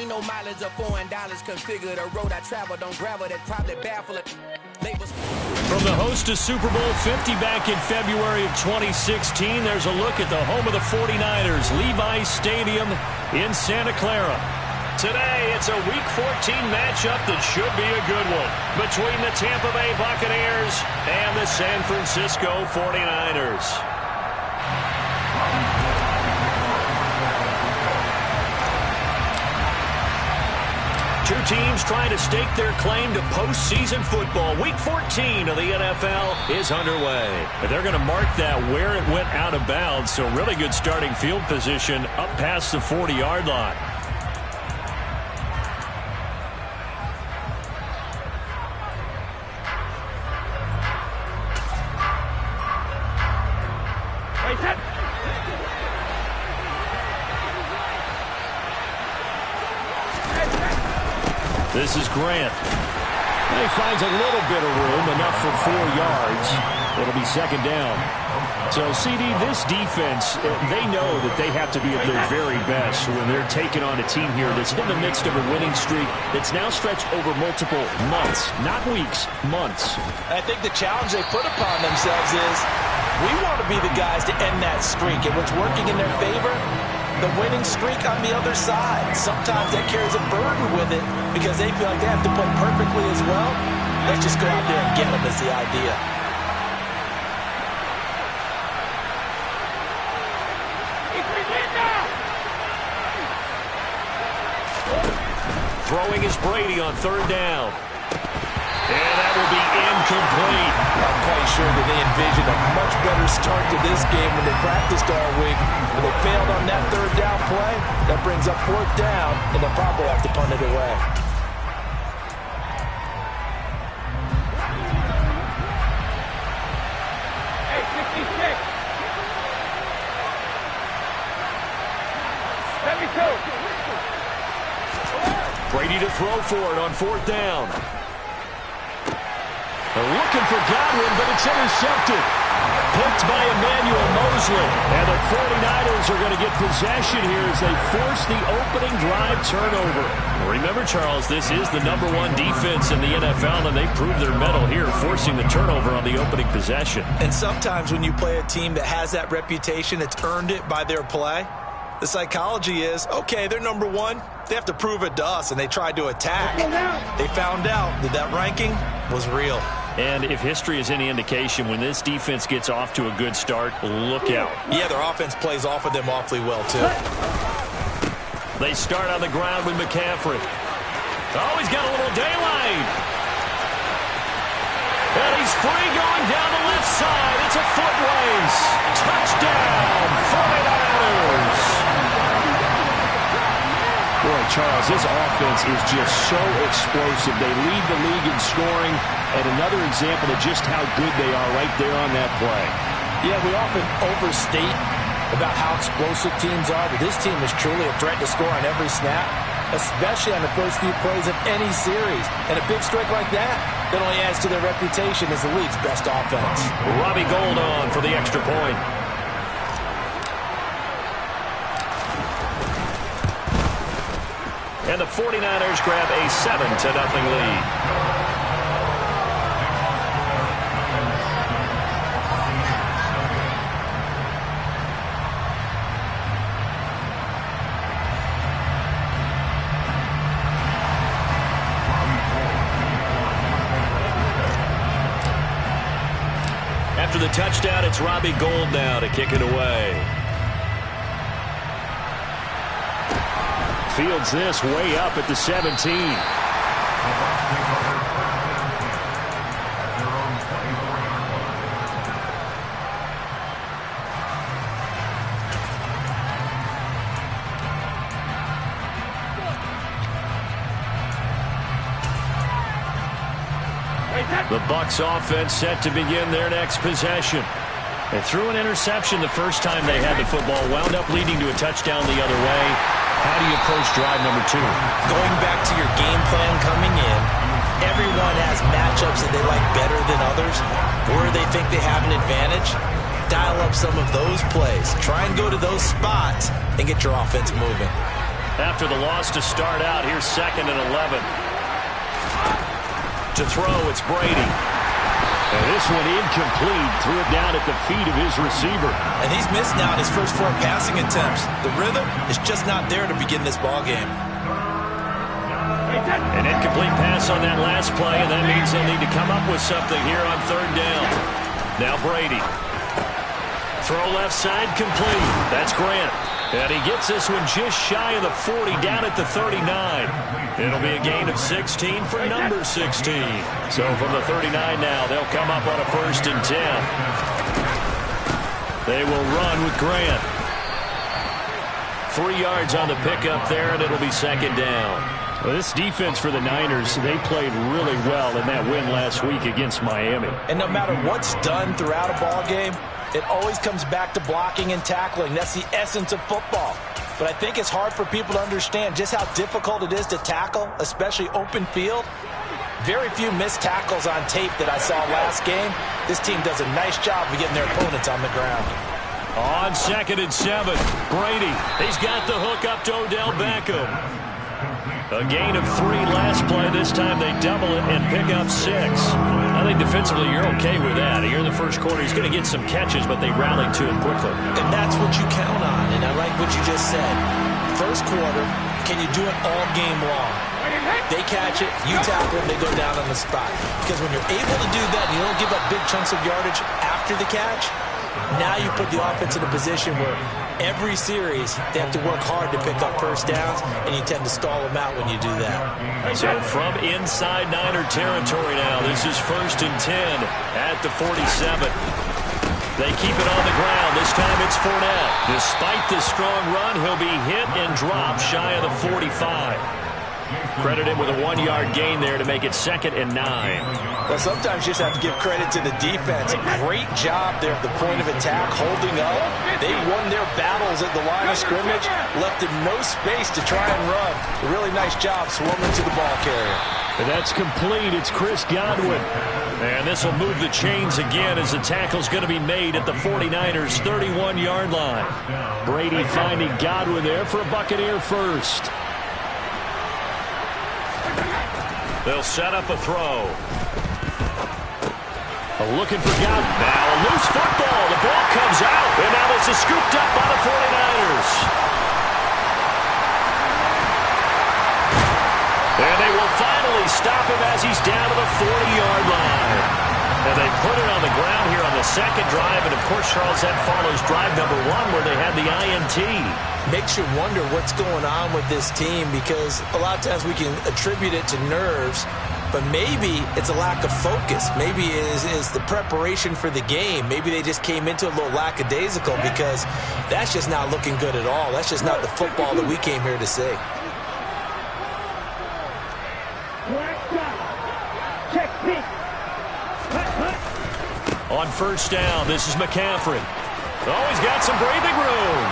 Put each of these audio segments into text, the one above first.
Ain't no mileage of $4 configure the road I travel. Don't gravel that probably baffle it. From the host to Super Bowl 50 back in February of 2016, there's a look at the home of the 49ers, Levi's Stadium in Santa Clara. Today, it's a Week 14 matchup that should be a good one between the Tampa Bay Buccaneers and the San Francisco 49ers. Two teams trying to stake their claim to postseason football. Week 14 of the NFL is underway. But they're going to mark that where it went out of bounds, so really good starting field position up past the 40-yard line. This is Grant. He finds a little bit of room, enough for 4 yards. It'll be second down. So, CD, this defense, they know that they have to be at their very best when they're taking on a team here that's in the midst of a winning streak that's now stretched over multiple months, not weeks, months. I think the challenge they put upon themselves is we want to be the guys to end that streak, and what's working in their favor, the winning streak on the other side. Sometimes that carries a burden with it because they feel like they have to play perfectly as well. Let's just go out there and get them is the idea. Throwing is Brady on third down. And that will be incomplete. I'm quite sure that they envisioned a much better start to this game when they practiced all week. When they failed on that third down play, that brings up fourth down, and they'll probably have to punt it away. Hey, 66. 72. Brady to throw for it on fourth down. They're looking for Godwin, but it's intercepted. Picked by Emmanuel Mosley. And the 49ers are going to get possession here as they force the opening drive turnover. Remember, Charles, this is the #1 defense in the NFL, and they proved their mettle here, forcing the turnover on the opening possession. And sometimes when you play a team that has that reputation, it's earned it by their play. The psychology is, okay, they're #1. They have to prove it to us, and they tried to attack. They found out that that ranking was real. And if history is any indication, when this defense gets off to a good start, look out. Yeah, their offense plays off of them awfully well, too. They start on the ground with McCaffrey. Oh, he's got a little daylight. And he's free going down the left side. It's a foot race. Touchdown, 49ers. Boy, Charles, this offense is just so explosive. They lead the league in scoring, and another example of just how good they are right there on that play. Yeah, we often overstate about how explosive teams are, but this team is truly a threat to score on every snap, especially on the first few plays of any series. And a big strike like that only adds to their reputation as the league's best offense. Robbie Gould on for the extra point. And the 49ers grab a 7-0 lead. After the touchdown, it's Robbie Gould now to kick it away. Fields this way up at the 17. The Bucs offense set to begin their next possession. They threw an interception the first time they had the football, wound up leading to a touchdown the other way. How do you approach drive number 2? Going back to your game plan coming in, everyone has matchups that they like better than others, or they think they have an advantage. Dial up some of those plays. Try and go to those spots and get your offense moving. After the loss to start out, here's 2nd and 11. To throw, it's Brady. And this one incomplete. Threw it down at the feet of his receiver. And he's missed now his first 4 passing attempts. The rhythm is just not there to begin this ball game. An incomplete pass on that last play, and that means they'll need to come up with something here on 3rd down. Now Brady. Throw left side, complete. That's Grant. And he gets this one just shy of the 40, down at the 39. It'll be a gain of 16 for number 16. So from the 39 now, they'll come up on a 1st and 10. They will run with Grant. 3 yards on the pickup there, and it'll be 2nd down. Well, this defense for the Niners, they played really well in that win last week against Miami. And no matter what's done throughout a ball game, it always comes back to blocking and tackling. That's the essence of football. But I think it's hard for people to understand just how difficult it is to tackle, especially open field. Very few missed tackles on tape that I saw last game. This team does a nice job of getting their opponents on the ground. On 2nd and 7, Brady. He's got the hook up to Odell Beckham. A gain of 3 last play. This time they double it and pick up 6. I think defensively you're okay with that. Here in the first quarter, he's going to get some catches, but they rallied to him quickly. And that's what you count on, and I like what you just said. First quarter, can you do it all game long? They catch it, you tackle them, they go down on the spot. Because when you're able to do that, and you don't give up big chunks of yardage after the catch, now you put the offense in a position where every series they have to work hard to pick up 1st downs, and you tend to stall them out when you do that. So from inside Niner territory now, this is 1st and 10 at the 47. They keep it on the ground. This time it's Fournette. Despite the strong run, he'll be hit and dropped shy of the 45. Credit him with a 1-yard gain there to make it 2nd and 9. Well, sometimes you just have to give credit to the defense. Great job there at the point of attack, holding up. They won their battles at the line of scrimmage, left him no space to try and run. A really nice job swarming to the ball carrier. And that's complete. It's Chris Godwin. And this will move the chains again as the tackle's going to be made at the 49ers' 31-yard line. Brady finding Godwin there for a Buccaneer first. They'll set up a throw. Looking for Godwin. Now a loose football. The ball comes out. And now this is scooped up by the 49ers. And they will finally stop him as he's down to the 40-yard line. And they put it on the ground here on the 2nd drive. And, of course, Charles, that follows drive number 1 where they had the INT. Makes you wonder what's going on with this team, because a lot of times we can attribute it to nerves, but maybe it's a lack of focus. Maybe it is the preparation for the game. Maybe they just came into a little lackadaisical, because that's just not looking good at all. That's just not the football that we came here to see. On 1st down, this is McCaffrey. Oh, he's got some breathing room.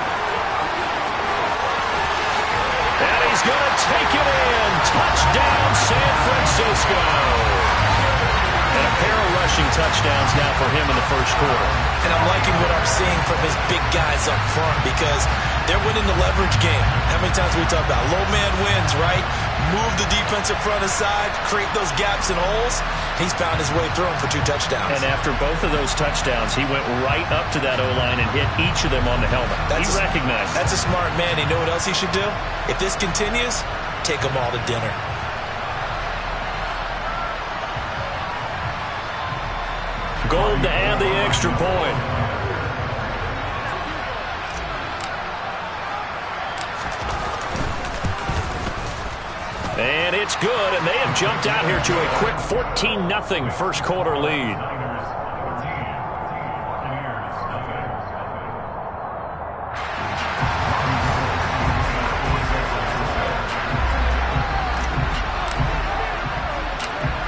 And he's going to take it in. Touchdown, San Francisco. And a pair of rushing touchdowns now for him in the first quarter. And I'm liking what I'm seeing from his big guys up front, because they're winning the leverage game. How many times we talk about low man wins, right? Move the defensive front aside, create those gaps and holes. He's found his way through them for 2 touchdowns. And after both of those touchdowns, he went right up to that O-line and hit each of them on the helmet. He recognized it. That's a smart man. You know what else he should do? If this continues, take them all to dinner. Gold to add the extra point. And it's good, and they have jumped out here to a quick 14-0 first quarter lead.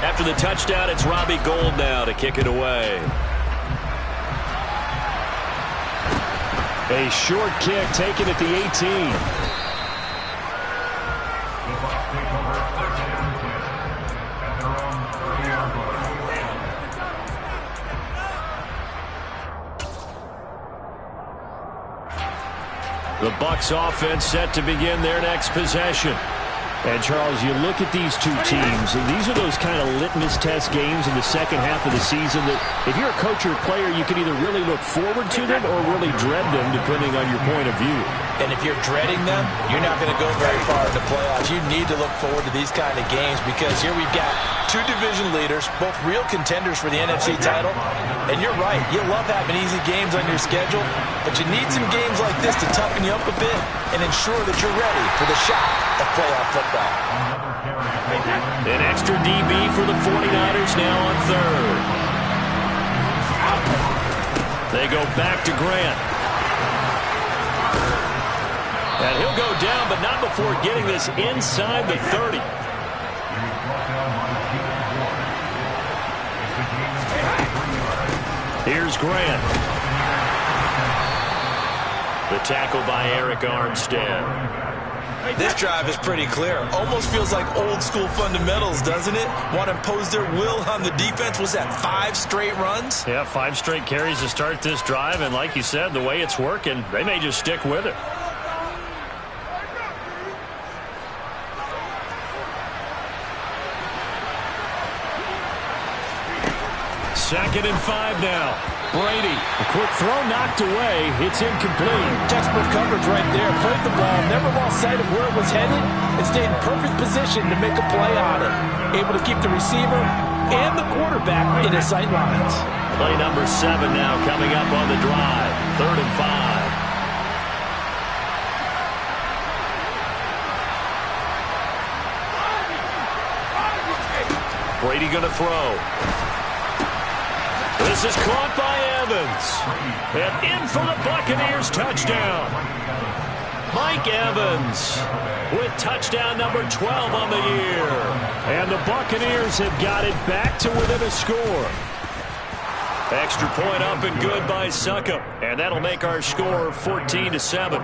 After the touchdown, it's Robbie Gould now to kick it away. A short kick taken at the 18. The Bucs offense set to begin their next possession. And, Charles, you look at these two teams, and these are those kind of litmus test games in the second half of the season that if you're a coach or a player, you can either really look forward to them or really dread them, depending on your point of view. And if you're dreading them, you're not going to go very far in the playoffs. You need to look forward to these kind of games because here we've got two division leaders, both real contenders for the NFC title. And you're right, you love having easy games on your schedule, but you need some games like this to toughen you up a bit and ensure that you're ready for the shock of playoff football. An extra DB for the 49ers now on third. They go back to Grant. And he'll go down, but not before getting this inside the 30. Here's Grant. The tackle by Eric Armstead. This drive is pretty clear. Almost feels like old school fundamentals, doesn't it? Want to impose their will on the defense. Was that 5 straight runs? Yeah, 5 straight carries to start this drive. And like you said, the way it's working, they may just stick with it. Second and 5 now. Brady. A quick throw knocked away. It's incomplete. Textbook coverage right there. Played the ball, never lost sight of where it was headed, and stayed in perfect position to make a play on it. Able to keep the receiver and the quarterback in his sight lines. Play number 7 now coming up on the drive. 3rd and 5. Brady going to throw. This is caught by Evans. And in for the Buccaneers touchdown. Mike Evans with touchdown number 12 on the year. And the Buccaneers have got it back to within a score. Extra point up and good by Succop. And that'll make our score 14-7.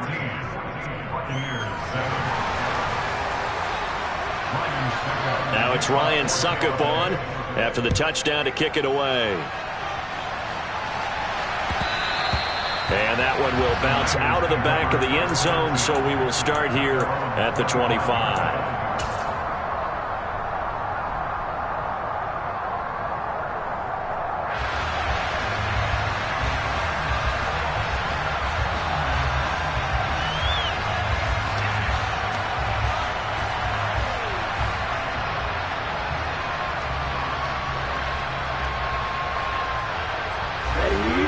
Now it's Ryan Succop on after the touchdown to kick it away. And that one will bounce out of the back of the end zone, so we will start here at the 25.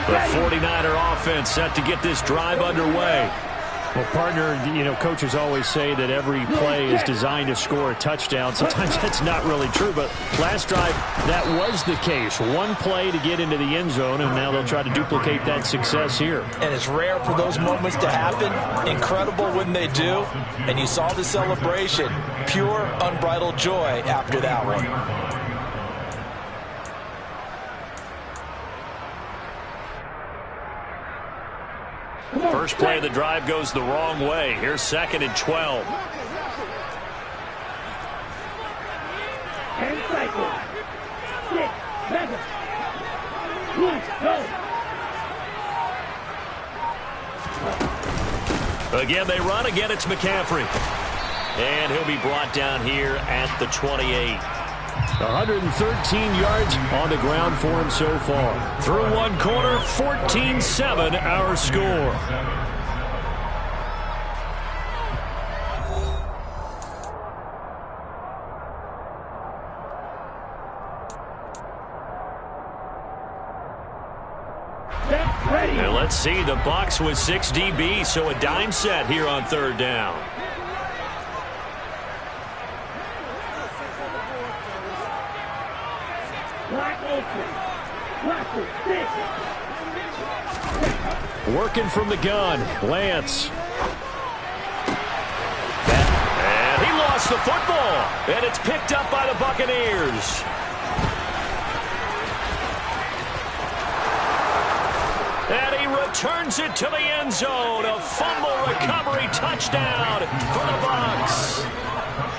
The 49er offense set to get this drive underway. Well, partner, you know, coaches always say that every play is designed to score a touchdown. Sometimes that's not really true, but last drive, that was the case. One play to get into the end zone, and now they'll try to duplicate that success here. And it's rare for those moments to happen. Incredible when they do. And you saw the celebration. Pure, unbridled joy after that one. First play of the drive goes the wrong way. Here's 2nd and 12. 10 seconds. 6, 7. Go. Again, they run. Again, it's McCaffrey. And he'll be brought down here at the 28. 113 yards on the ground for him so far. Through one quarter, 14-7 our score. And let's see, the Bucs with 6 DBs, so a dime set here on 3rd down. Working from the gun, Lance. And he lost the football. And it's picked up by the Buccaneers. And he returns it to the end zone. A fumble recovery touchdown for the Bucs.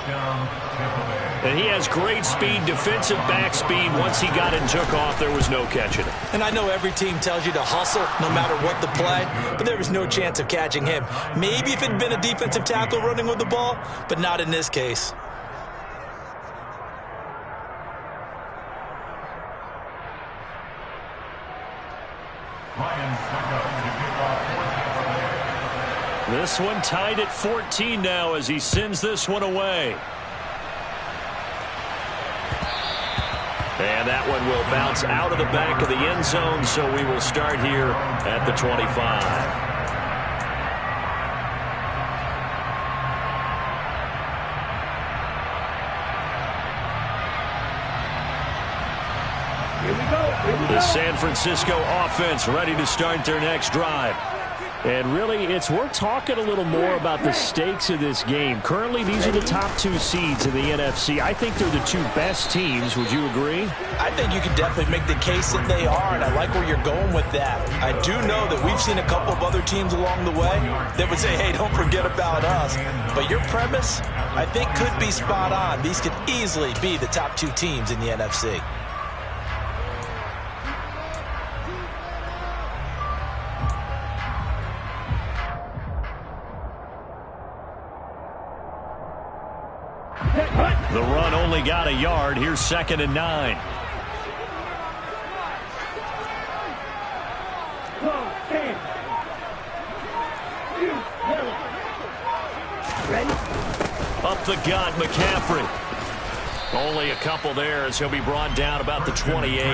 And he has great speed, defensive back speed. Once he got it and took off, there was no catching it. And I know every team tells you to hustle no matter what the play, but there was no chance of catching him. Maybe if it had been a defensive tackle running with the ball, but not in this case. This one tied at 14 now as he sends this one away. And that one will bounce out of the back of the end zone, so we will start here at the 25. The San Francisco offense ready to start their next drive. And really, it's worth talking a little more about the stakes of this game. Currently, these are the top two seeds in the NFC. I think they're the two best teams. Would you agree? I think you can definitely make the case that they are, and I like where you're going with that. I do know that we've seen a couple of other teams along the way that would say, hey, don't forget about us. But your premise, I think, could be spot on. These could easily be the top two teams in the NFC. The run only got a yard. Here's 2nd and 9. Up the gut, McCaffrey. Only a couple there as he'll be brought down about the 28.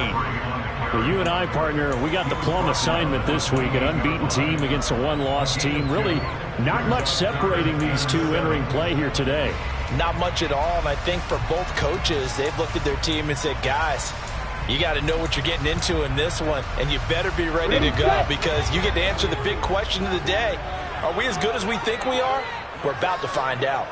Well, you and I, partner, we got the plum assignment this week. An unbeaten team against a one-loss team. Really not much separating these two entering play here today. Not much at all, and I think for both coaches, they've looked at their team and said, guys, you got to know what you're getting into in this one, and you better be ready to go because you get to answer the big question of the day. Are we as good as we think we are? We're about to find out.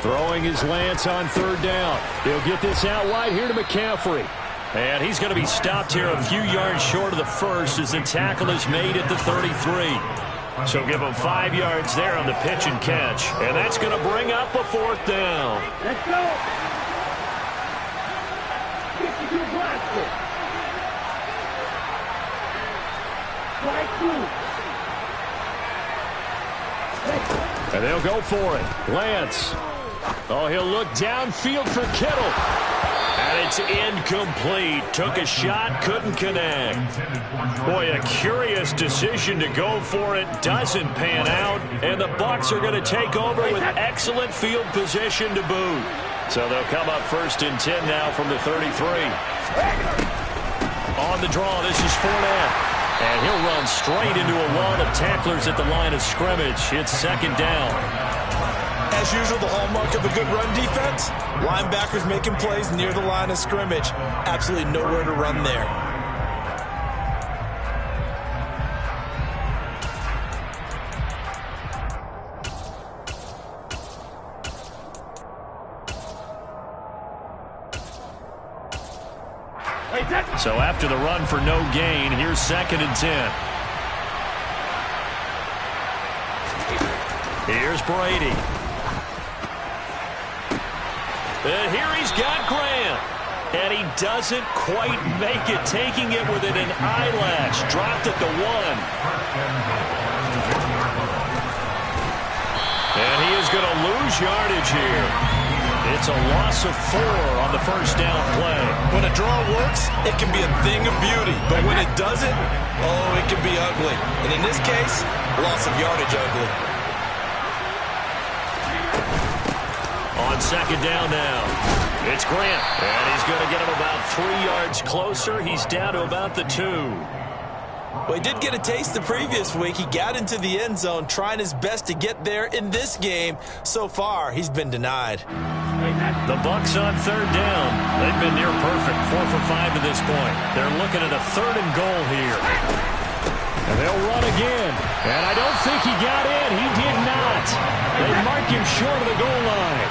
Throwing his Lance on 3rd down. He'll get this out wide here to McCaffrey. And he's going to be stopped here a few yards short of the first as the tackle is made at the 33. So give him 5 yards there on the pitch and catch. And that's going to bring up a 4th down. Let's go. 52 blaster. Strike 2. And they'll go for it. Lance. Oh, he'll look downfield for Kittle. And it's incomplete. Took a shot, couldn't connect. Boy, a curious decision to go for it. Doesn't pan out. And the Bucs are going to take over with excellent field position to boot. So they'll come up 1st and 10 now from the 33. On the draw, this is Fournette. And he'll run straight into a wall of tacklers at the line of scrimmage. It's 2nd down. As usual, the hallmark of a good run defense, linebackers making plays near the line of scrimmage. Absolutely nowhere to run there. So after the run for no gain, here's 2nd and 10. Here's Brady. And here he's got Grant. And he doesn't quite make it, taking it within an eyelash. Dropped at the 1. And he is going to lose yardage here. It's a loss of 4 on the 1st down play. When a draw works, it can be a thing of beauty. But when it doesn't, oh, it can be ugly. And in this case, loss of yardage ugly. On 2nd down now, it's Grant. And he's going to get him about 3 yards closer. He's down to about the 2. Well, he did get a taste the previous week. He got into the end zone, trying his best to get there in this game. So far, he's been denied. The Bucs on 3rd down. They've been near perfect, 4 for 5 to this point. They're looking at a 3rd and goal here. And they'll run again. And I don't think he got in. He did not. They marked him short of the goal line.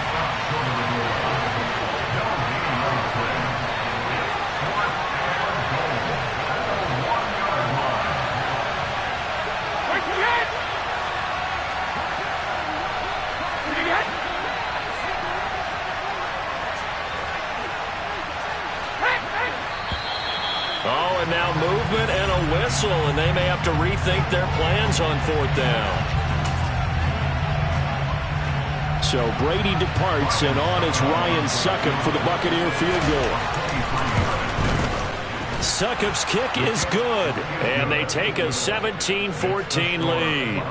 whistle, and they may have to rethink their plans on 4th down. So Brady departs, and on is Ryan Succop for the Buccaneer field goal. Succop's kick is good, and they take a 17-14 lead.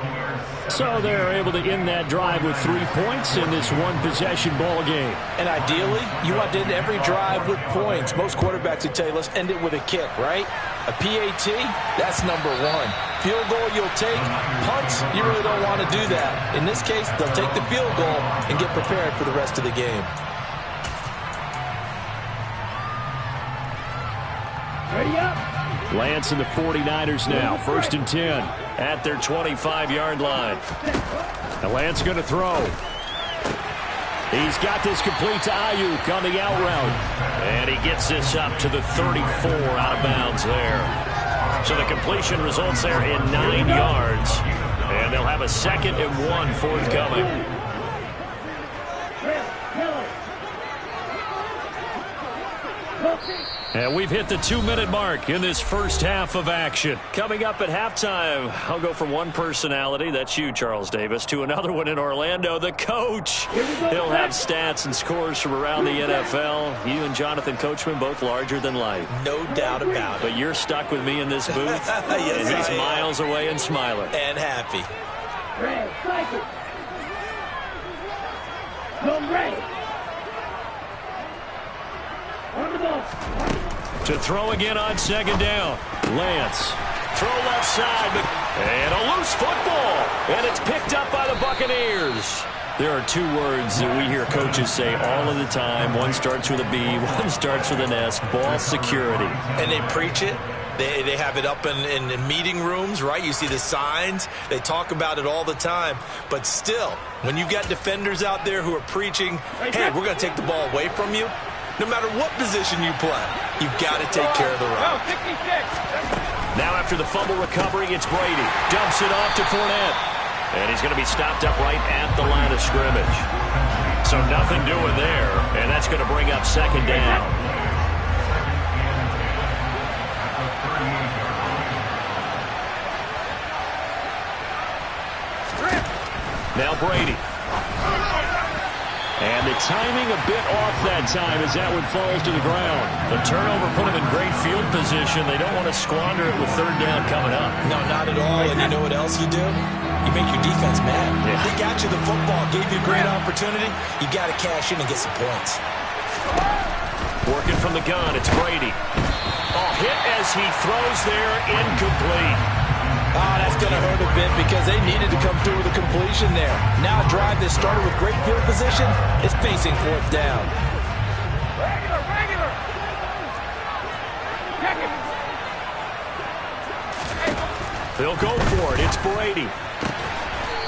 So they're able to end that drive with 3 points in this one-possession ball game. And ideally, you want to end every drive with points. Most quarterbacks would tell you, let's end it with a kick, right? A PAT, that's number one. Field goal you'll take. Punts, you really don't want to do that. In this case, they'll take the field goal and get prepared for the rest of the game. Ready up. Lance and the 49ers now, 1st and 10. At their 25-yard line. Now Lance going to throw. He's got this complete to Ayuk on the out route. And he gets this up to the 34 out of bounds there. So the completion results there in 9 yards. And they'll have a 2nd and 1 forthcoming. And we've hit the 2-minute mark in this first half of action. Coming up at halftime, I'll go from one personality, that's you, Charles Davis, to another one in Orlando, the coach. He'll have stats and scores from around the NFL. You and Jonathan Coachman, both larger than life. No doubt about it. But you're stuck with me in this booth, yes, and he's miles away and smiling. And happy. Red, cycle. Go red. On the ball. To throw again on 2nd down. Lance. Throw left side. And a loose football. And it's picked up by the Buccaneers. There are 2 words that we hear coaches say all of the time. One starts with a B, one starts with an S. Ball security. And they preach it. They have it up in meeting rooms, right? You see the signs. They talk about it all the time. But still, when you've got defenders out there who are preaching, hey, we're going to take the ball away from you, no matter what position you play, you've got to take care of the run. Now after the fumble recovery, it's Brady. Dumps it off to Fournette. And he's going to be stopped up right at the line of scrimmage. So nothing doing there. And that's going to bring up 2nd down. Now Brady. And the timing a bit off that time as that one falls to the ground. The turnover put him in great field position. They don't want to squander it with 3rd down coming up. No, not at all. And you know what else you do? You make your defense mad. Yeah. They got you the football, gave you a great opportunity. You got to cash in and get some points. Working from the gun, it's Brady. Oh, hit as he throws there, incomplete. Oh, that's going to hurt a bit because they needed to come through with a completion there. Now a drive that started with great field position is facing 4th down. Regular. Check it. They'll go for it. It's Brady.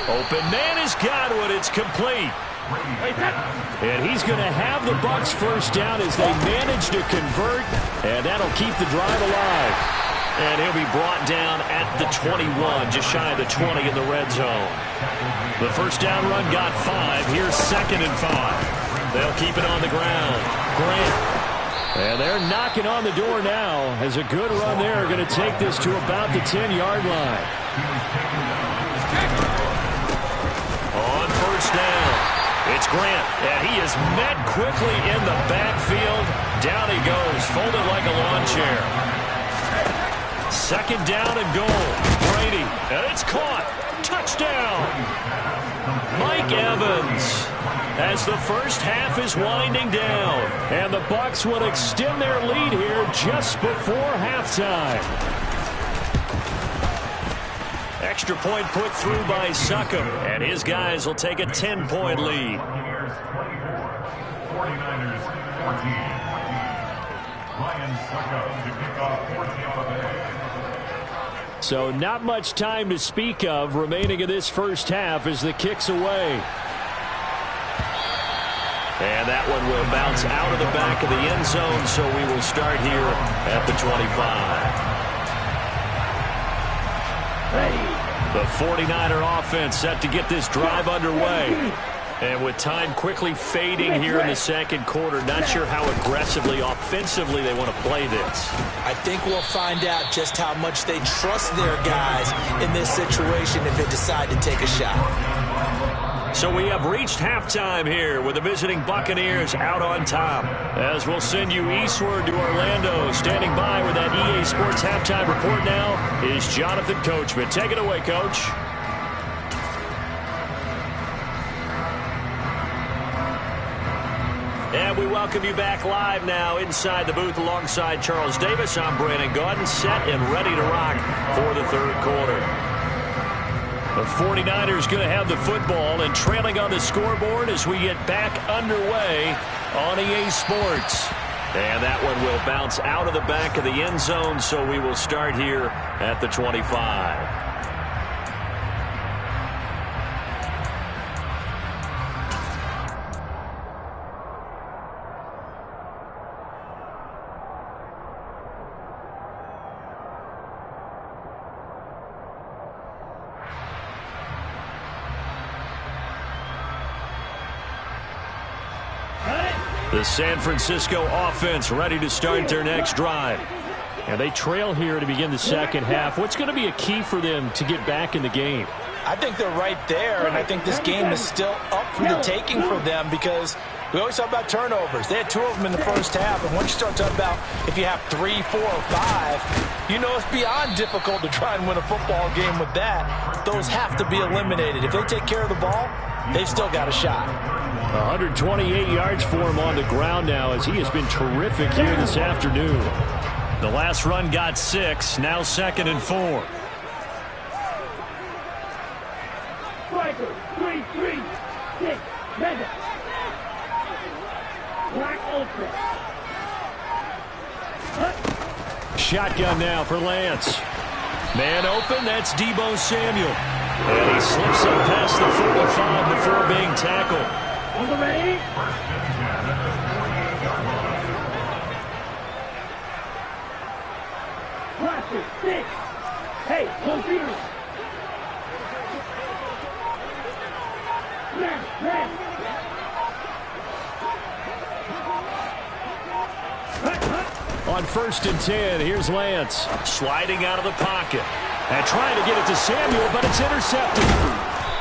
Open man has got one. It's complete. And he's going to have the Bucs 1st down as they manage to convert, and that'll keep the drive alive. And he'll be brought down at the 21, just shy of the 20 in the red zone. The 1st down run got 5. Here's 2nd and 5. They'll keep it on the ground. Grant. And they're knocking on the door now as a good run there. Going to take this to about the 10-yard line. On 1st down, it's Grant. And he is met quickly in the backfield. Down he goes, folded like a lawn chair. 2nd down and goal. Brady. And it's caught. Touchdown. Mike Evans. As the first half is winding down. And the Bucs will extend their lead here just before halftime. Extra point put through by Succop. And his guys will take a 10-point lead. 49ers 14. Ryan Succop to kick off 14th of the day. So not much time to speak of remaining in this first half as the kick's away. And that one will bounce out of the back of the end zone, so we will start here at the 25. The 49er offense set to get this drive underway. And with time quickly fading here in the second quarter, not sure how aggressively, offensively they want to play this. I think we'll find out just how much they trust their guys in this situation if they decide to take a shot. So we have reached halftime here with the visiting Buccaneers out on top. As we'll send you eastward to Orlando. Standing by with that EA Sports halftime report now is Jonathan Coachman. Take it away, Coach. And we welcome you back live now inside the booth alongside Charles Davis. I'm Brandon Gaudin, set and ready to rock for the third quarter. The 49ers going to have the football and trailing on the scoreboard as we get back underway on EA Sports. And that one will bounce out of the back of the end zone, so we will start here at the 25. The San Francisco offense ready to start their next drive. And they trail here to begin the second half. What's going to be a key for them to get back in the game? I think they're right there, and I think this game is still up for the taking for them because we always talk about turnovers. They had 2 of them in the first half, and once you start talking about if you have 3, 4, or 5, you know it's beyond difficult to try and win a football game with that. Those have to be eliminated. If they take care of the ball, they've still got a shot. 128 yards for him on the ground now as he has been terrific here this afternoon. The last run got 6, now 2nd and 4. Striker, 3-3, 6, mega. Black ultra. Shotgun now for Lance. Man open, that's Deebo Samuel. And he slips up past the 45 before being tackled. On the ready? Classic, 6. Hey, computer. Man. On 1st and 10, here's Lance. Sliding out of the pocket. And trying to get it to Samuel, but it's intercepted.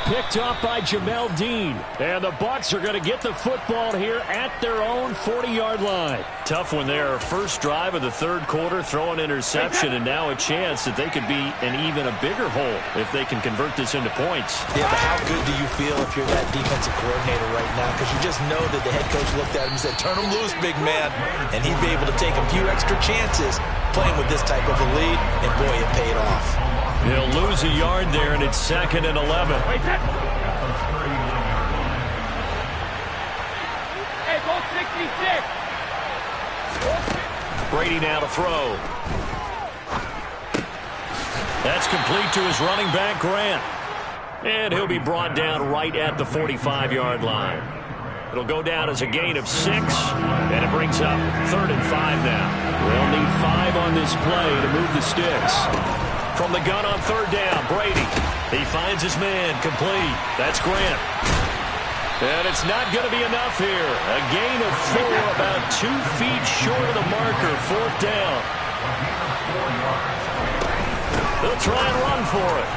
Picked off by Jamel Dean. And the Bucs are going to get the football here at their own 40-yard line. Tough one there. First drive of the third quarter, throw an interception, and now a chance that they could be in even a bigger hole if they can convert this into points. Yeah, but how good do you feel if you're that defensive coordinator right now? Because you just know that the head coach looked at him and said, turn him loose, big man. And he'd be able to take a few extra chances playing with this type of a lead, and boy, it paid off. He'll lose a yard there, and it's 2nd and 11. Hey, go 66. Brady now to throw. That's complete to his running back, Grant. And he'll be brought down right at the 45-yard line. It'll go down as a gain of 6, and it brings up 3rd and 5 now. They'll need 5 on this play to move the sticks. From the gun on 3rd down, Brady. He finds his man, complete. That's Grant. And it's not going to be enough here. A gain of 4, about 2 feet short of the marker, 4th down. They'll try and run for it.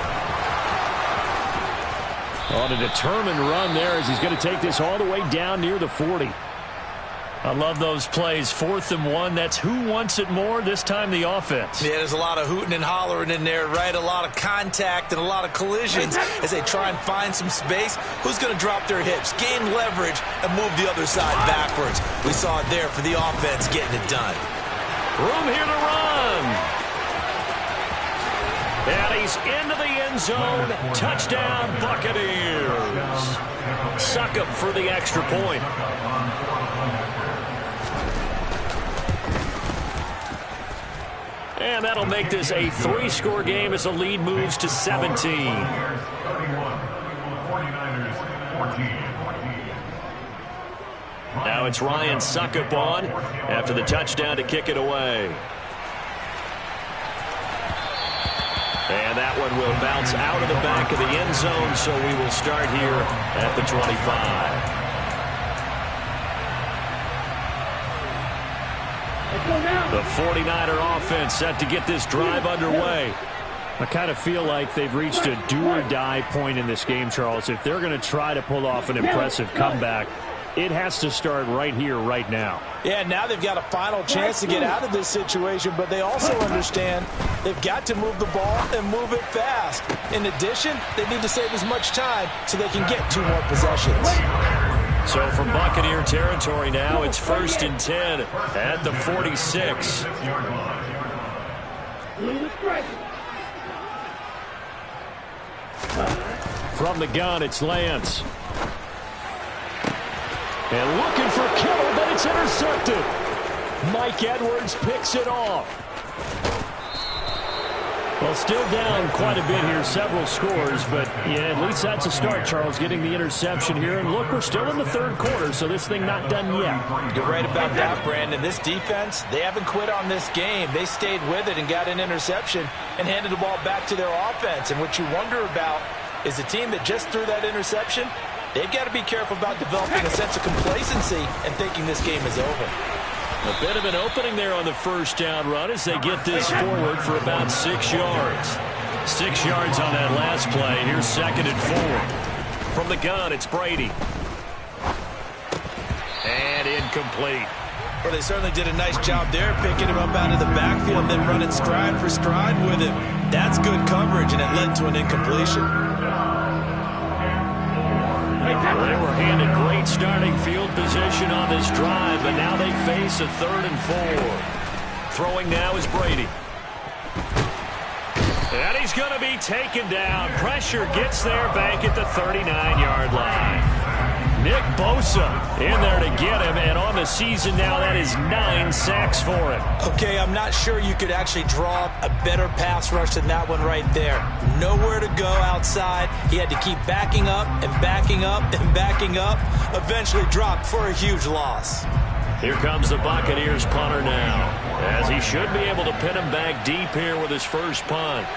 On a determined run there as he's going to take this all the way down near the 40. I love those plays. 4th and 1. That's who wants it more, this time the offense. Yeah, there's a lot of hooting and hollering in there, right? A lot of contact and a lot of collisions as they try and find some space. Who's going to drop their hips, gain leverage, and move the other side backwards? We saw it there for the offense getting it done. Room here to run. And he's into the end zone. Touchdown, Buccaneers. Suck up for the extra point. And that'll make this a 3-score game as the lead moves to 17. Now it's Ryan Suckup on after the touchdown to kick it away. And And that one will bounce out of the back of the end zone, so we will start here at the 25. The 49er offense set to get this drive underway. I kind of feel like they've reached a do-or-die point in this game, Charles. If they're going to try to pull off an impressive comeback, it has to start right here, right now. Yeah, now they've got a final chance to get out of this situation, but they also understand they've got to move the ball and move it fast. In addition, they need to save as much time so they can get 2 more possessions. So from Buccaneer territory now, it's 1st and 10 at the 46. From the gun, it's Lance. And looking for Kittle, but it's intercepted. Mike Edwards picks it off. Well, still down quite a bit here, several scores, but yeah, at least that's a start, Charles, getting the interception here. And look, we're still in the 3rd quarter, so this thing not done yet. You're right about that, Brandon. This defense, they haven't quit on this game. They stayed with it and got an interception and handed the ball back to their offense. And what you wonder about is the team that just threw that interception, they've got to be careful about developing a sense of complacency and thinking this game is over. A bit of an opening there on the 1st down run as they get this forward for about 6 yards. 6 yards on that last play. Here's 2nd and 4. From the gun, it's Brady. And incomplete. Well, they certainly did a nice job there, picking him up out of the backfield and then running stride for stride with him. That's good coverage, and it led to an incompletion. They were handed great starting field position on this drive, but now they face a 3rd and 4. Throwing now is Brady. And he's going to be taken down. Pressure gets there back at the 39-yard line. Nick Bosa in there to get him, and on the season now, that is 9 sacks for him. Okay, I'm not sure you could actually draw up a better pass rush than that one right there. Nowhere to go outside. He had to keep backing up and backing up and backing up. Eventually dropped for a huge loss. Here comes the Buccaneers punter now, as he should be able to pin him back deep here with his first punt.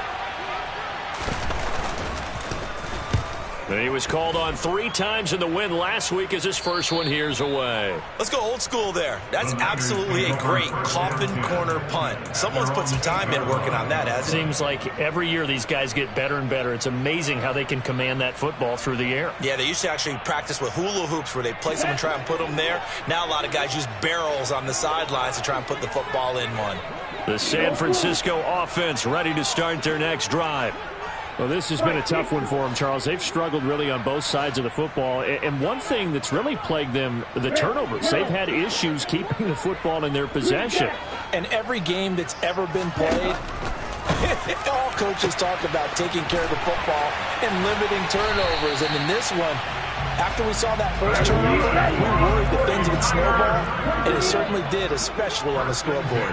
And he was called on 3 times in the win last week as his first one here's away. Let's go old school there. That's absolutely a great coffin corner punt. Someone's put some time in working on that, hasn't it? Seems like every year these guys get better and better. It's amazing how they can command that football through the air. Yeah, they used to actually practice with hula hoops where they place them and try and put them there. Now a lot of guys use barrels on the sidelines to try and put the football in one. The San Francisco offense ready to start their next drive. Well, this has been a tough one for them, Charles. They've struggled really on both sides of the football. And one thing that's really plagued them, the turnovers. They've had issues keeping the football in their possession. And every game that's ever been played, all coaches talk about taking care of the football and limiting turnovers. And in this one, after we saw that first turnover, we worried that things would snowball. And it certainly did, especially on the scoreboard.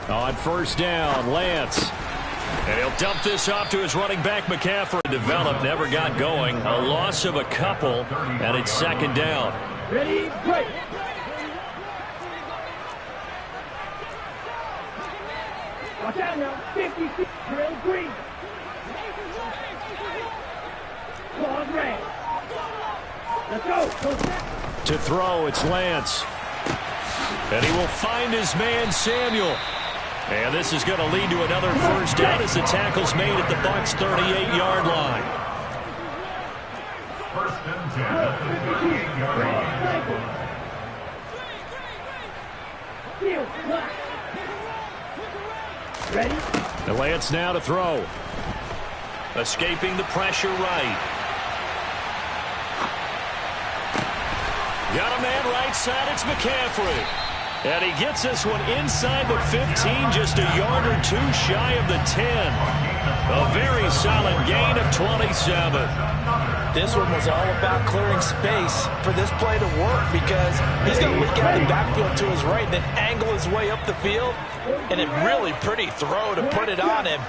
On 1st down, Lance. And he'll dump this off to his running back, McCaffrey. Developed, never got going. A loss of a couple, and it's 2nd down. Ready, break. Watch out now. 56, trail green. Claws red. Let's go. To throw, it's Lance. And he will find his man, Samuel. And this is going to lead to another 1st down as the tackle's made at the Bucs' 38-yard line. 1st and 10 at the 38-yard line. Ready? The Lance now to throw. Escaping the pressure right. Got a man right side, it's McCaffrey. And he gets this one inside the 15, just a yard or 2 shy of the 10. A very solid gain of 27. This one was all about clearing space for this play to work because he's going to leak out the backfield to his right and then angle his way up the field. And a really pretty throw to put it on him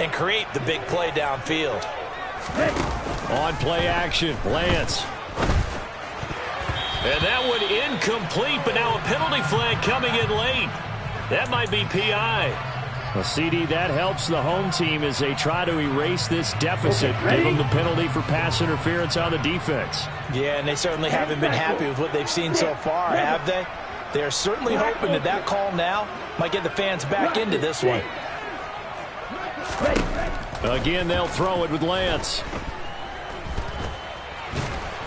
and create the big play downfield. On play action, Lance. And that one incomplete, but now a penalty flag coming in late. That might be PI. Well, CD, that helps the home team as they try to erase this deficit. Give them the penalty for pass interference on the defense. Yeah, and they certainly haven't been happy with what they've seen so far, have they? They're certainly hoping that that call now might get the fans back into this one. Again, they'll throw it with Lance.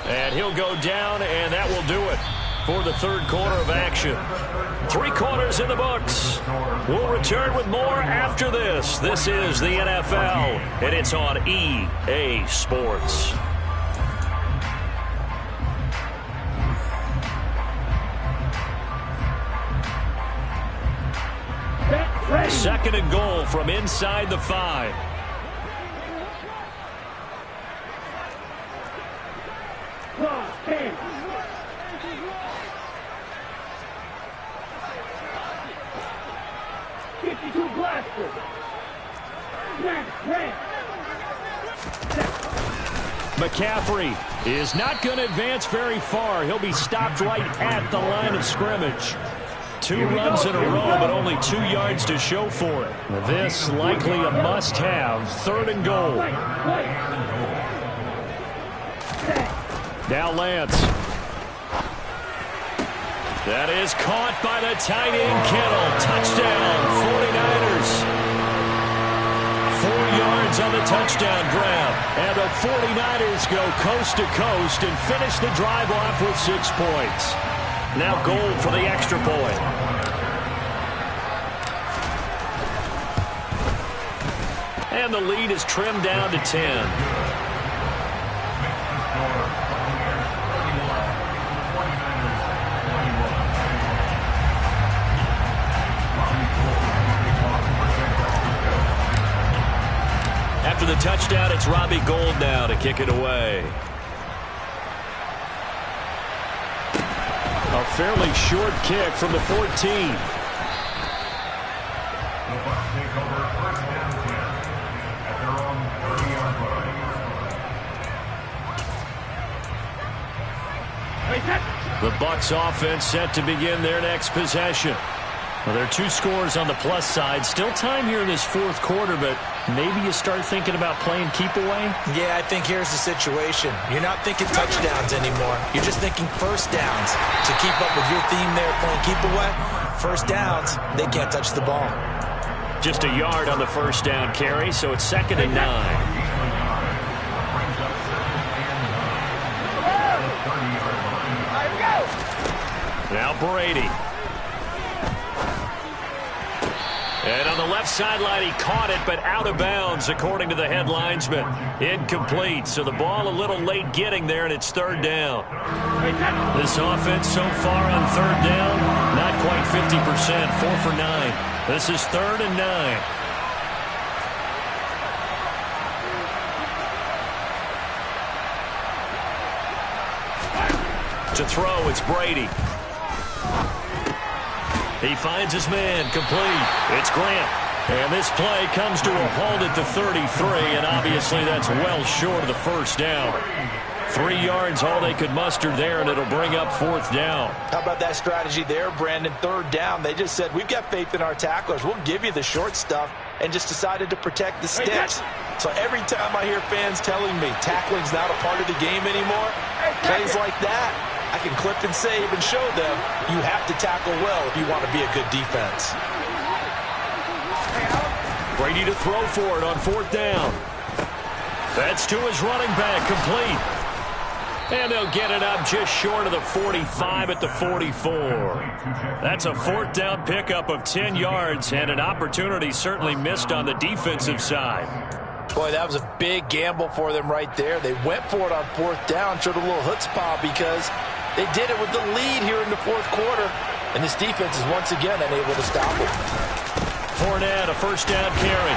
And he'll go down, and that will do it for the third quarter of action. 3 quarters in the books. We'll return with more after this. This is the NFL, and it's on EA Sports. Second and goal from inside the 5. McCaffrey is not going to advance very far. He'll be stopped right at the line of scrimmage. 2 runs in a row, but only 2 yards to show for it. This likely a must-have. 3rd and goal. Now Lance. That is caught by the tight end, Kittle. Touchdown, 49ers. 4 yards on the touchdown grab. And the 49ers go coast to coast and finish the drive off with 6 points. Now goal for the extra point. And the lead is trimmed down to 10. After the touchdown, it's Robbie Gould now to kick it away. A fairly short kick from the 14. The Bucs take over 1st and 10 at their own 30-yard line. The Bucs offense set to begin their next possession. Well, there are 2 scores on the plus side. Still time here in this 4th quarter, but maybe you start thinking about playing keep away? Yeah, I think here's the situation. You're not thinking touchdowns anymore. You're just thinking first downs. To keep up with your theme there playing keep away, first downs, they can't touch the ball. Just a yard on the first down carry, so it's 2nd and 9. Now Brady. And on the left sideline, he caught it, but out of bounds, according to the headlinesman. Incomplete, so the ball a little late getting there, and it's 3rd down. This offense so far on 3rd down, not quite 50%, 4 for 9. This is 3rd and 9. To throw, it's Brady. He finds his man, complete. It's Grant. And this play comes to a halt at the 33, and obviously that's well short of the first down. 3 yards, all they could muster there, and it'll bring up 4th down. How about that strategy there, Brandon? 3rd down. They just said, we've got faith in our tacklers. We'll give you the short stuff, and just decided to protect the sticks. So every time I hear fans telling me tackling's not a part of the game anymore, plays like that, I can clip and save and show them you have to tackle well if you want to be a good defense. Brady to throw for it on 4th down. That's to his running back, complete. And they'll get it up just short of the 45 at the 44. That's a 4th down pickup of 10 yards and an opportunity certainly missed on the defensive side. Boy, that was a big gamble for them right there. They went for it on 4th down, showed a little chutzpah because they did it with the lead here in the 4th quarter. And this defense is once again unable to stop it. Fournette, a 1st down carry.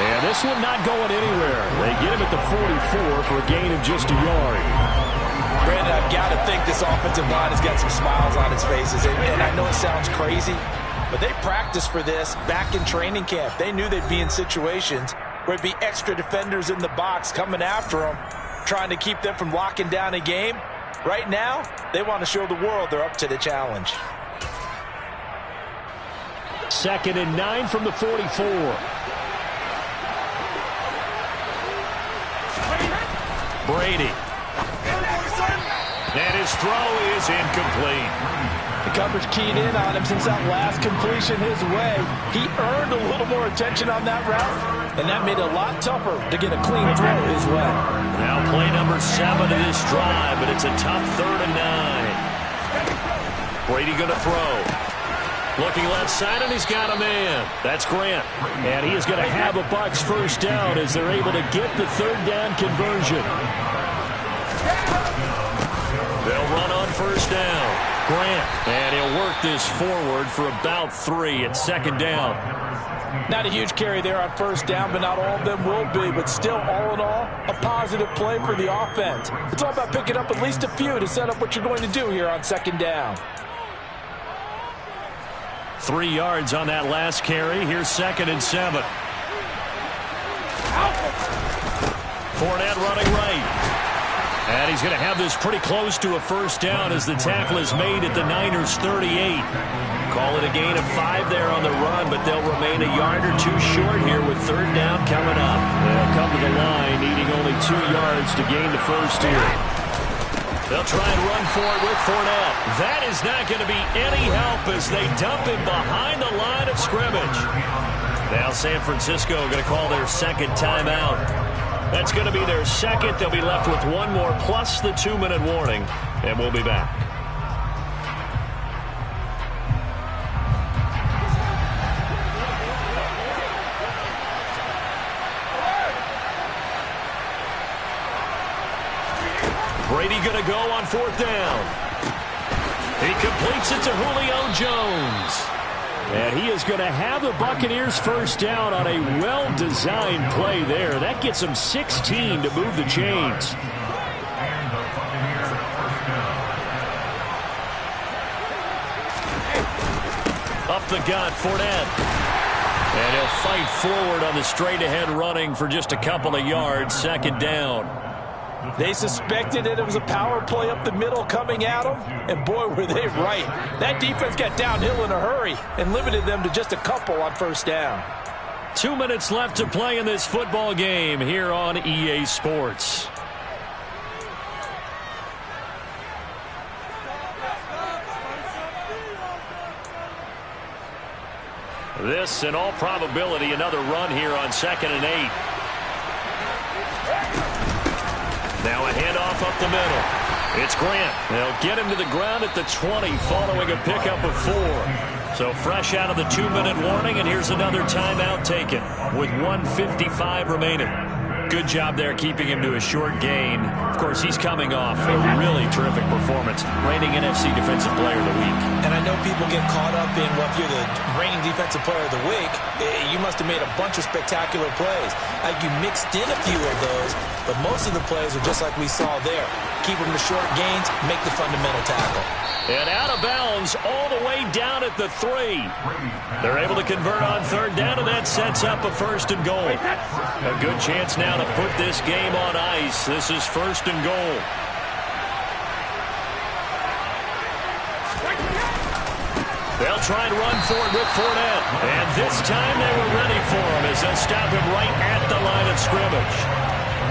And this one not going anywhere. They get him at the 44 for a gain of just a yard. Brandon, I've got to think this offensive line has got some smiles on its faces. And I know it sounds crazy, but they practiced for this back in training camp. They knew they'd be in situations where it'd be extra defenders in the box coming after them, trying to keep them from locking down a game. Right now, they want to show the world they're up to the challenge. 2nd and 9 from the 44. Brady. And his throw is incomplete. The coverage keyed in on him since that last completion his way. He earned a little more attention on that route, and that made it a lot tougher to get a clean throw his way. Now play number 7 of this drive, but it's a tough 3rd and 9. Brady going to throw. Looking left side, and he's got a man. That's Grant. And he is going to have a Bucs first down as they're able to get the 3rd down conversion. They'll run on first down. Grant. And he'll work this forward for about 3 at 2nd down. Not a huge carry there on first down, but not all of them will be. But still, all in all, a positive play for the offense. It's all about picking up at least a few to set up what you're going to do here on 2nd down. 3 yards on that last carry. Here's 2nd and 7. Fournette running right. And he's going to have this pretty close to a first down as the tackle is made at the Niners 38. Call it a gain of 5 there on the run, but they'll remain a yard or 2 short here with 3rd down coming up. They'll come to the line needing only 2 yards to gain the first here. They'll try and run for it with Fournette. That is not going to be any help as they dump him behind the line of scrimmage. Now San Francisco going to call their 2nd timeout. That's going to be their 2nd. They'll be left with 1 more plus the 2-minute warning, and we'll be back. Brady going to go on 4th down. He completes it to Julio Jones. And he is going to have the Buccaneers first down on a well-designed play there. That gets them 16 to move the chains. Up the gut, Fournette. And he'll fight forward on the straight-ahead running for just a couple of yards. 2nd down. They suspected that it was a power play up the middle coming at them, and boy, were they right. That defense got downhill in a hurry and limited them to just a couple on first down. 2 minutes left to play in this football game here on EA Sports. This, in all probability, another run here on 2nd and 8. Now a handoff up the middle. It's Grant. They'll get him to the ground at the 20 following a pickup of 4. So fresh out of the 2-minute warning, and here's another timeout taken with 1:55 remaining. Good job there keeping him to a short gain. Of course, he's coming off a really terrific performance. Reigning NFC Defensive Player of the Week. And I know people get caught up in, well, if you're the reigning Defensive Player of the Week, you must have made a bunch of spectacular plays. Like you mixed in a few of those, but most of the plays are just like we saw there. Keep them to short gains, make the fundamental tackle. And out of bounds all the way down at the 3. They're able to convert on 3rd down, and that sets up a 1st and goal. A good chance now to put this game on ice. This is 1st and goal. They'll try and run for it with Fournette. And this time they were ready for him as they'll stop him right at the line of scrimmage.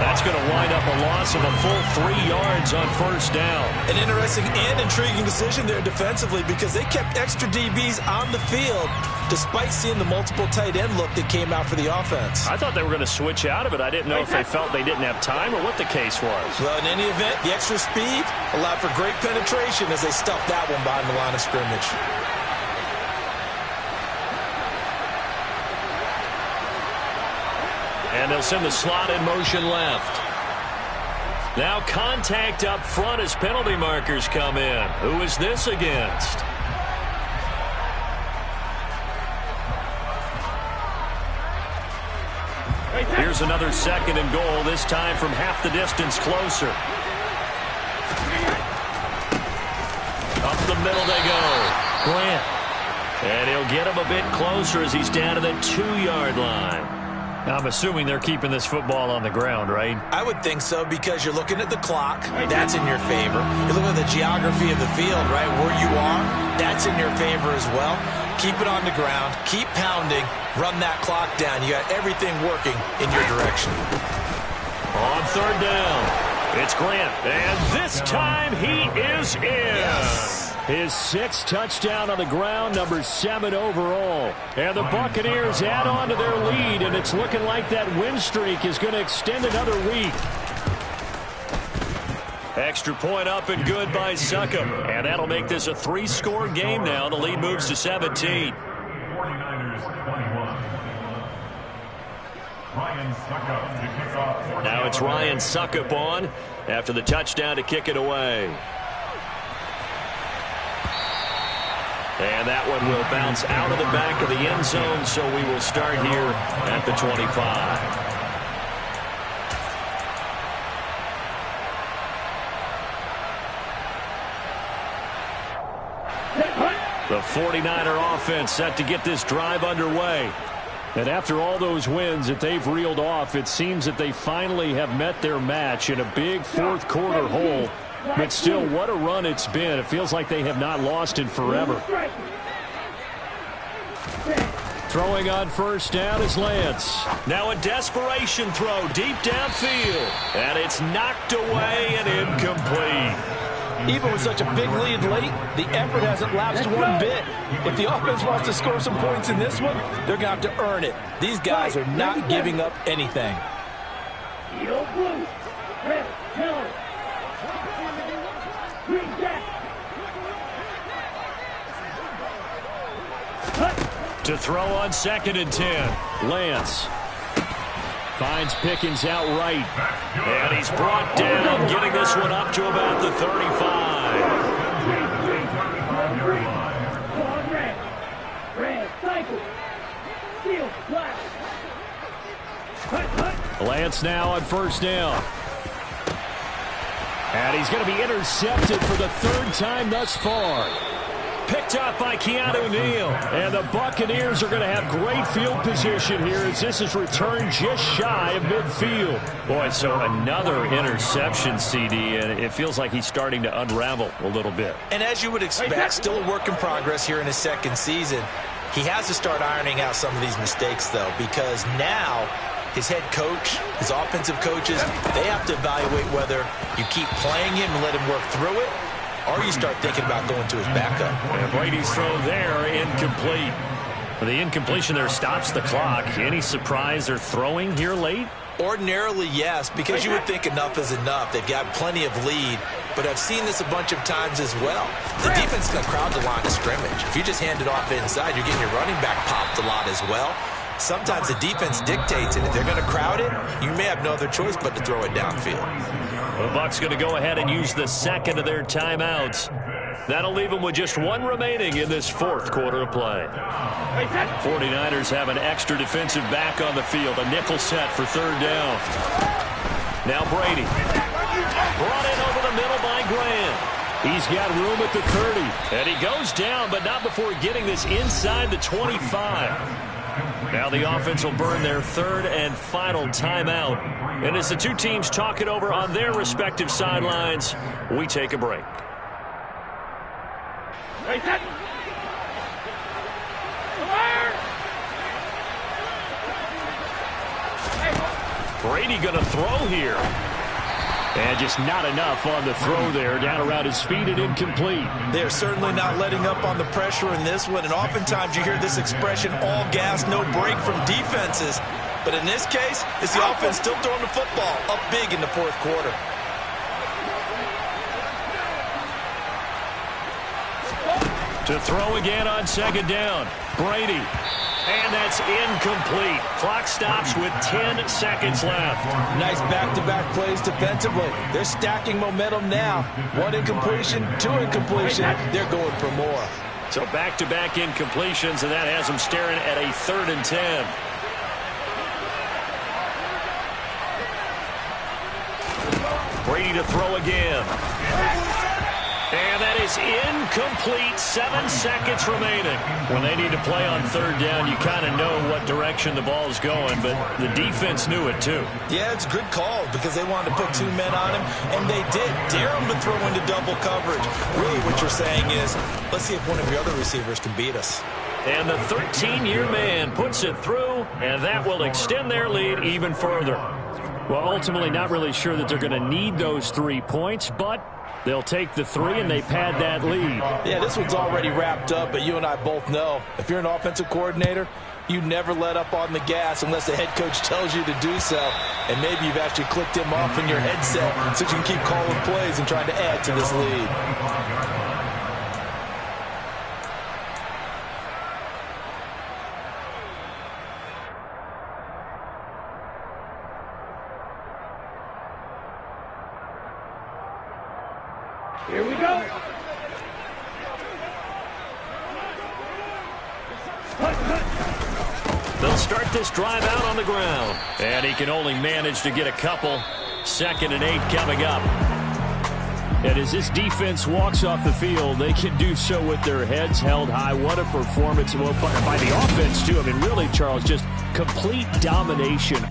That's going to wind up a loss of a full 3 yards on first down. An interesting and intriguing decision there defensively because they kept extra DBs on the field despite seeing the multiple tight end look that came out for the offense. I thought they were going to switch out of it. I didn't know if they felt they didn't have time or what the case was. Well, in any event, the extra speed allowed for great penetration as they stuffed that one behind the line of scrimmage. And they'll send the slot in motion left. Now contact up front as penalty markers come in. Who is this against? Here's another 2nd and goal, this time from half the distance closer. Up the middle they go. Grant. And he'll get him a bit closer as he's down to the 2-yard line. I'm assuming they're keeping this football on the ground, right? I would think so, because you're looking at the clock. That's in your favor. You're looking at the geography of the field, right? Where you are, that's in your favor as well. Keep it on the ground. Keep pounding. Run that clock down. You got everything working in your direction. On third down, it's Grant. And this time he is in. Yes. His 6th touchdown on the ground, number 7 overall. And the Buccaneers add on to their lead, and it's looking like that win streak is going to extend another week. Extra point up and good by Succop. And that'll make this a 3-score game now. The lead moves to 17. 49ers 21. Ryan Succop to kick off. Now it's Ryan Succop on after the touchdown to kick it away. And that one will bounce out of the back of the end zone, so we will start here at the 25. The 49er offense set to get this drive underway. And after all those wins that they've reeled off, it seems that they finally have met their match in a big fourth-quarter hole. But still, what a run it's been. It feels like they have not lost in forever. Throwing on first down is Lance. Now a desperation throw deep downfield. And it's knocked away and incomplete. Even with such a big lead late, the effort hasn't lapsed one bit. If the offense wants to score some points in this one, they're going to have to earn it. These guys are not giving up anything. To throw on 2nd and 10. Lance finds Pickens outright. And he's brought down, getting this one up to about the 35. Lance now on first down. And he's going to be intercepted for the 3rd time thus far. Picked up by Keanu Neal. And the Buccaneers are going to have great field position here as this is returned just shy of midfield. Boy, so another interception, CD, and it feels like he's starting to unravel a little bit. And as you would expect, still a work in progress here in his 2nd season. He has to start ironing out some of these mistakes, though, because now his head coach, his offensive coaches, they have to evaluate whether you keep playing him and let him work through it, or you start thinking about going to his backup. And Brady's throw there, incomplete. The incompletion there stops the clock. Any surprise they're throwing here late? Ordinarily, yes, because you would think enough is enough. They've got plenty of lead, but I've seen this a bunch of times as well. The defense is going to crowd the line of scrimmage. If you just hand it off inside, you're getting your running back popped a lot as well. Sometimes the defense dictates it. If they're going to crowd it, you may have no other choice but to throw it downfield. The Bucs going to go ahead and use the 2nd of their timeouts. That'll leave them with just 1 remaining in this 4th quarter of play. 49ers have an extra defensive back on the field. A nickel set for 3rd down. Now Brady. Brought in over the middle by Grant. He's got room at the 30. And he goes down, but not before getting this inside the 25. Now the offense will burn their 3rd and final timeout. And as the two teams talk it over on their respective sidelines, we take a break. Brady going to throw here. And just not enough on the throw there. Down around his feet and incomplete. They're certainly not letting up on the pressure in this one. And oftentimes you hear this expression, all gas, no break from defenses. But in this case, it's the offense still throwing the football up big in the 4th quarter. To throw again on 2nd down. Brady. And that's incomplete. Clock stops with 10 seconds left. Nice back-to-back plays defensively. They're stacking momentum now. 1 incompletion, 2 incompletion. They're going for more. So back-to-back incompletions, and that has them staring at a 3rd and 10. Brady to throw again. And that is incomplete. 7 seconds remaining. When they need to play on third down, you kind of know what direction the ball is going, but the defense knew it too. Yeah, it's a good call because they wanted to put 2 men on him, and they did. Dare him to throw into double coverage. Really what you're saying is, let's see if one of your other receivers can beat us. And the 13-year man puts it through, and that will extend their lead even further. Well, ultimately not really sure that they're going to need those 3 points, but they'll take the 3 and they pad that lead. Yeah, this one's already wrapped up, but you and I both know if you're an offensive coordinator, you never let up on the gas unless the head coach tells you to do so. And maybe you've actually clicked him off in your headset so you can keep calling plays and trying to add to this lead. Here we go. They'll start this drive out on the ground. And he can only manage to get a couple. 2nd and 8 coming up. And as this defense walks off the field, they can do so with their heads held high. What a performance by the offense, too. I mean, really, Charles, just complete domination.